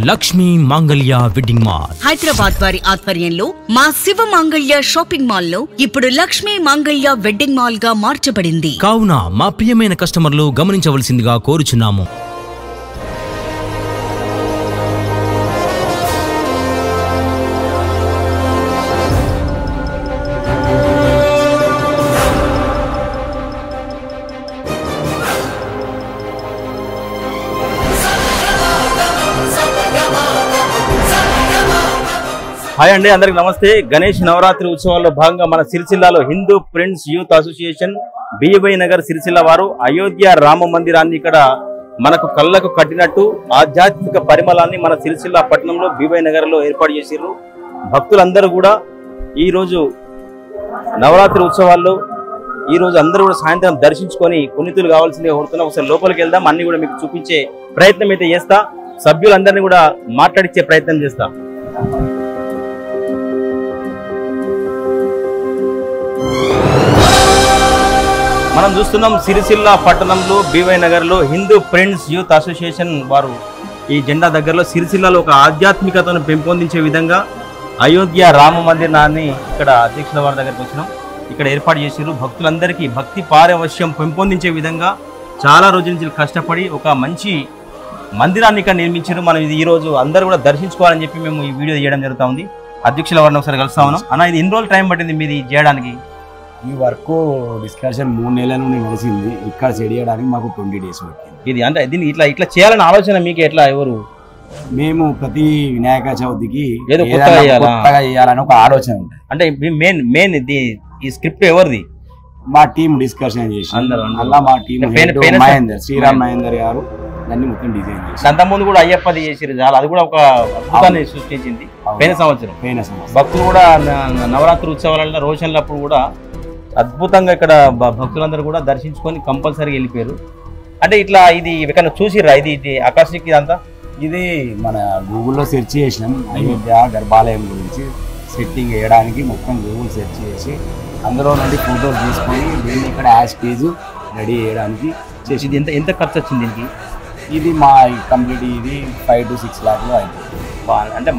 లక్ష్మీ మాంగళ్య wedding mall Hyderabad వారి ఆధ్వర్యంలో మా శివ మాంగళ్య షాపింగ్ మాల్ లో ఇప్పుడు లక్ష్మీ మాంగళ్య వెడ్డింగ్ మాల్ గా మార్చబడింది. కావున మా ప్రియమైన కస్టమర్లు గమనించవలసిందిగా కోరుచున్నాము. హాయ్ అండి, అందరికి నమస్తే. గణేష్ నవరాత్రి ఉత్సవాల్లో భాగంగా మన సిరిసిల్లాలో Hindu friends youth association Bibi Nagar Sircilla వారు అయోధ్య రామ మందిరాన్ని ఇక్కడ మనకు కళ్ళకు కట్టినట్టు ఆధ్యాత్మిక పరిమళాన్ని మన సిరిసిల్ల పట్టణంలో బీబీ నగర్ లో ఏర్పాటు చేసిర్రు. భక్తులందరూ కూడా ఈ రోజు నవరాత్రి ఉత్సవాల్లో ఈ రోజు అందరూ కూడా సాయంత్రం దర్శించుకొని పునీతులు కావాల్సిందిగా కోరుతున్నా. ఒకసారి లోపలికి వెళ్దాం, అన్ని కూడా మీకు చూపించే ప్రయత్నం అయితే చేస్తా. సభ్యులందరినీ కూడా మాట్లాడించే ప్రయత్నం చేస్తా. మనం చూస్తున్నాం సిరిసిల్ల పట్టణంలో బీవై నగర్ లో హిందూ ఫ్రెండ్స్ యూత్ అసోసియేషన్ వారు ఈ జెండా దగ్గరలో సిరిసిల్లలో ఒక ఆధ్యాత్మికతను పెంపొందించే విధంగా అయోధ్య రామ మందిరాన్ని ఇక్కడ అధ్యక్షుల వారి దగ్గరకు వచ్చినాం. ఇక్కడ ఏర్పాటు చేసారు. భక్తులందరికీ భక్తి పారవశ్యం పెంపొందించే విధంగా చాలా రోజుల నుంచి కష్టపడి ఒక మంచి మందిరాన్ని ఇక్కడ నిర్మించారు. మనం ఇది ఈ రోజు అందరూ కూడా దర్శించుకోవాలని చెప్పి మేము ఈ వీడియో చేయడం జరుగుతూ ఉంది. అధ్యక్షుల వారిని ఒకసారి కలుస్తా ఉన్నాం. అన్న, ఇది ఎన్ని రోజులు టైం పట్టింది మీది చేయడానికి? ఈ వర్క్ డిస్కషన్ 3 నెలల నుండి నడిచింది. ఇక్కడ సెట్ చేయడానికి మాకు 20 days పట్టింది. ఇది అంటే దీన్ని ఇట్లా చేయాలని ఆలోచన మీకు ఎట్లా? ఎవరు? మేము ప్రతి వినాయక చవితికి ఏదో కొత్తగా చేయాలని ఒక ఆలోచన ఉంటుంది. అంటే మెయిన్ ఈ స్క్రిప్ట్ ఎవరిది? మా టీం డిస్కషన్ చేసి అలా మా టీం మహేందర్ శ్రీరామ్ మహేందర్ గారు దాన్ని మొత్తం డిజైన్ చేసి అంతకుముందు కూడా అయ్యప్పది చేసిరు. చాలా అది కూడా ఒక అద్భుతాన్ని సృష్టించింది. పోయిన సంవత్సరం భక్తులు కూడా నవరాత్రి ఉత్సవాలలో రోజులప్పుడు కూడా అద్భుతంగా ఇక్కడ భక్తులందరూ కూడా దర్శించుకొని కంపల్సరీగా వెళ్ళిపోయారు. అంటే ఇట్లా ఇది ఎక్కడ చూసిర్రా? ఇది ఆకర్షిక ఇదంతా ఇది మన గూగుల్లో సెర్చ్ చేసినాం. అయోధ్య గర్భాలయం గురించి సెట్టింగ్ వేయడానికి మొత్తం గూగుల్ సెర్చ్ చేసి అందులో నుండి ఫోటోలు తీసుకొని దీన్ని ఇక్కడ యాజ్ పేజ్ రెడీ చేయడానికి చేసి. ఇది ఎంత ఖర్చు వచ్చింది దీనికి? ఇది మా కంప్లీట్ ఇది 5 to 6 lakhs అయిపోయింది. అంటే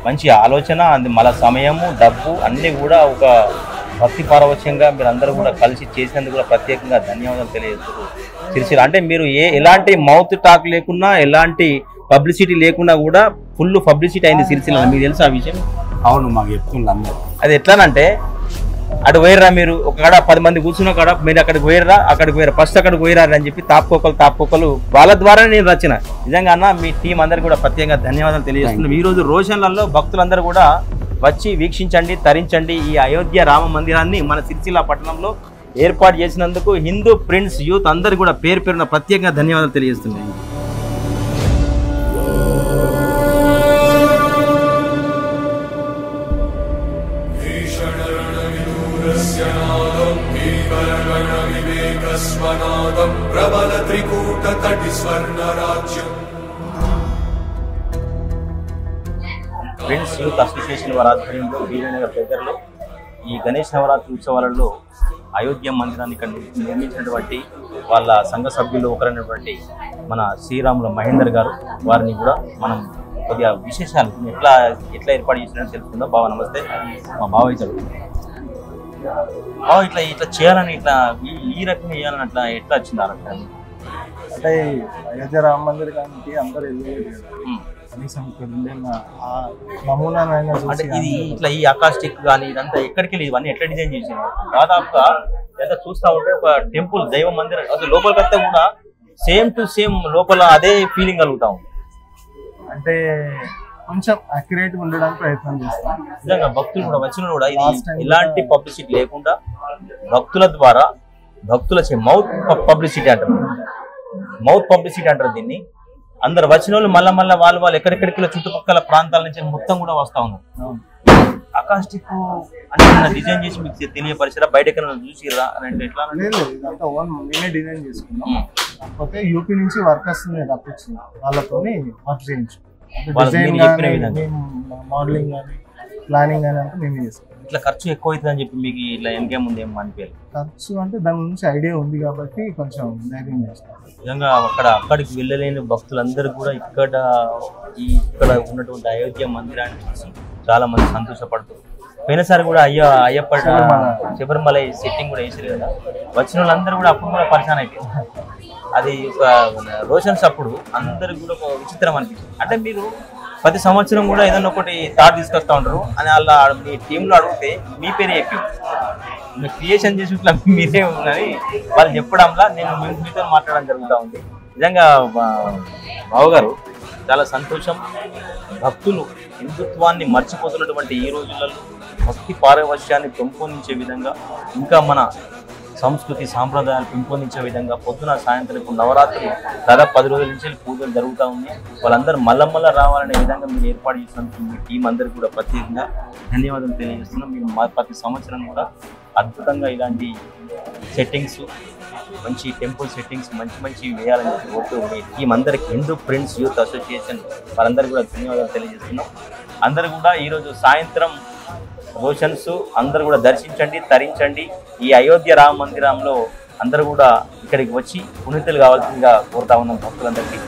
మంచి ఆలోచన, అది మళ్ళీ సమయము డబ్బు అన్నీ కూడా ఒక భక్తి పారవశ్యంగా మీరు అందరూ కూడా కలిసి చేసినందుకు కూడా ప్రత్యేకంగా ధన్యవాదాలు తెలియజేస్తారు. సిరిసిల్ల అంటే మీరు ఎలాంటి మౌత్ టాక్ లేకున్నా ఎలాంటి పబ్లిసిటీ లేకున్నా కూడా ఫుల్ పబ్లిసిటీ అయింది సిరిసిల్ల. మీకు తెలుసా ఆ విషయం? అవును, మాకు చెప్తున్నారు అందరూ. అది ఎట్లానంటే అటు పోయిర్రా మీరు ఒక కాడ 10 మంది కూర్చున్న కాడ మీరు అక్కడికి పోయిర్రా, అక్కడికి పోయారు, ఫస్ట్ అక్కడికి పోయిరా అని చెప్పి తాపుకోకలు వాళ్ళ ద్వారానే నేను రచన. నిజంగా అన్న మీ టీం అందరికీ కూడా ప్రత్యేకంగా ధన్యవాదాలు తెలియజేస్తున్నాం. ఈ రోజు రోషన్లలో భక్తులందరూ కూడా వచ్చి వీక్షించండి, తరించండి. ఈ అయోధ్య రామ మందిరాన్ని మన సిరిసిల్ల పట్టణంలో ఏర్పాటు చేసినందుకు హిందూ ఫ్రెండ్స్ యూత్ అందరు కూడా పేరున ప్రత్యేకంగా ధన్యవాదాలు తెలియజేస్తున్నాయి. ఫ్రెండ్స్ యూత్ అసోసియేషన్ వారి ఆధ్వర్యంలో బీబీ నగర్ దగ్గరలో ఈ గణేష్ నవరాత్రి ఉత్సవాలలో అయోధ్య మందిరాన్ని ఇక్కడ నిర్మించినటువంటి వాళ్ళ సంఘ సభ్యులు ఒకరైనటువంటి మన శ్రీరాముల మహేందర్ గారు వారిని కూడా మనం కొద్దిగా విశేషాలు ఎట్లా ఏర్పాటు చేసినట్టు తెలుసుకుందాం. బావ నమస్తే. మా బావ ఇచ్చారు ఇట్లా చేయాలని ఈ రకంగా చేయాలని ఎట్లా వచ్చింది ఆ? అంటే అయోధ్య రామ మందిర్ కాబట్టి అందరూ వెళ్ళలేదు కనీసం ఇక్కడ ఉండే నమూనా. అంటే ఇది ఇట్లా ఈ అకాస్టిక్ కానీ ఇదంతా ఎక్కడికి వెళ్ళి ఇవన్నీ ఎట్లా డిజైన్ చేసింది? దాదాపుగా ఎంత చూస్తా ఉంటే ఒక టెంపుల్ దైవ మందిరం అసలు లోపలికంతా కూడా సేమ్ టు సేమ్ లోపల అదే ఫీలింగ్ కలుగుతా ఉంది. అంటే కొంచెం అక్యురేట్ గా ఉండడానికి ప్రయత్నం చేస్తాం. నిజంగా భక్తులు కూడా వచ్చిన కూడా ఇది ఎలాంటి పబ్లిసిటీ లేకుండా భక్తుల ద్వారా మౌత్ పబ్లిసిటీ అంటారు దీన్ని. అందరు వచ్చిన వాళ్ళు మళ్ళీ వాళ్ళు ఎక్కడెక్కడికి చుట్టుపక్కల ప్రాంతాల నుంచి మొత్తం కూడా వస్తా ఉన్నారు. అకాస్టిక్ అంటే డిజైన్ చేసి మీకు తెలియపరిచారా? బయట ఎక్కడ చూసిరా అంటే ఎట్లా? ఇదంతా ఓన్ మేమే డిజైన్ చేసుకున్నాం. కాకపోతే యూపీ నుంచి వర్కర్స్ తప్పించి వాళ్ళతో వర్క్ చేయించు. డిజైన్ మోడలింగ్ కానీ ప్లానింగ్ కానీ అంటే మేమే చేసుకున్నాం. ఇట్లా ఖర్చు ఎక్కువ అవుతుందని చెప్పి మీకు ఇట్లా వెనకే ముందు ఏం అనిపించాలి? ఖర్చు అంటే దాని గురించి ఐడియా ఉంది కాబట్టి కొంచెం ధైర్యం చేస్తాం. నిజంగా అక్కడికి వెళ్ళలేని భక్తులందరూ కూడా ఇక్కడ ఉన్నటువంటి అయోధ్య మందిరాన్ని చూసి చాలా మంది సంతోషపడుతారు. పోయినసారి కూడా అయ్యప్ప శబరిమల సెట్టింగ్ కూడా వేసారు కదా, వచ్చిన వాళ్ళందరూ కూడా అప్పుడు కూడా పరిచయం అయిపోయింది. అది ఒక రోషన్స్ అప్పుడు అందరికి కూడా ఒక విచిత్రం అనిపించింది. అంటే మీరు ప్రతి సంవత్సరం కూడా ఏదైనా ఒకటి థాట్ తీసుకొస్తూ ఉంటారు అని వాళ్ళ మీ టీంలో అడిగితే మీ పేరే ఎక్కువ మీరు క్రియేషన్ చేసి ఇట్లా మీరే ఉందని వాళ్ళు చెప్పడంలా నేను మీతో మాట్లాడడం జరుగుతూ ఉంది. నిజంగా బావగారు చాలా సంతోషం. భక్తులు హిందుత్వాన్ని మర్చిపోతున్నటువంటి ఈ రోజులలో భక్తి పారవశ్యాన్ని పెంపొందించే విధంగా, ఇంకా మన సంస్కృతి సాంప్రదాయాలు పెంపొందించే విధంగా పొద్దున సాయంత్రం నవరాత్రులు దాదాపు 10 రోజుల నుంచి పూజలు జరుగుతూ ఉన్నాయి. వాళ్ళందరూ మళ్ళా రావాలనే విధంగా మీరు ఏర్పాటు చేసినందుకు మీ టీం అందరికీ కూడా ప్రత్యేకంగా ధన్యవాదాలు తెలియజేస్తున్నాం. మీరు ప్రతి సంవత్సరం కూడా అద్భుతంగా ఇలాంటి సెట్టింగ్స్, మంచి టెంపుల్ సెట్టింగ్స్ మంచి వేయాలని కోరుతూ మీ టీం అందరికీ హిందూ ఫ్రెండ్స్ యూత్ అసోసియేషన్ వారందరికీ కూడా ధన్యవాదాలు తెలియజేస్తున్నాం. అందరూ కూడా ఈరోజు సాయంత్రం రోషన్స్ అందరూ కూడా దర్శించండి, తరించండి. ఈ అయోధ్య రామ మందిరంలో అందరూ కూడా ఇక్కడికి వచ్చి పునీతులు కావాల్సిందిగా కోరుతా ఉన్నాం భక్తులందరికీ.